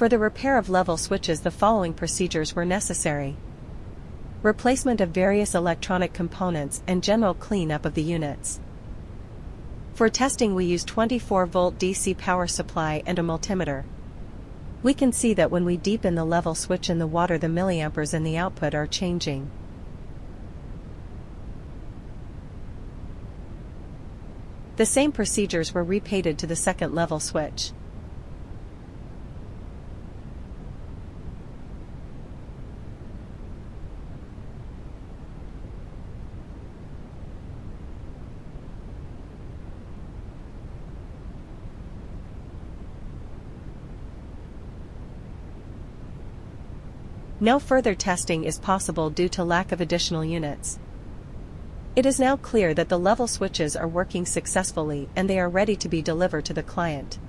For the repair of level switches, the following procedures were necessary: replacement of various electronic components and general cleanup of the units. For testing, we use 24-volt DC power supply and a multimeter. We can see that when we deepen the level switch in the water, the milliamperes in the output are changing. The same procedures were repeated to the second level switch. No further testing is possible due to lack of additional units. It is now clear that the level switches are working successfully and they are ready to be delivered to the client.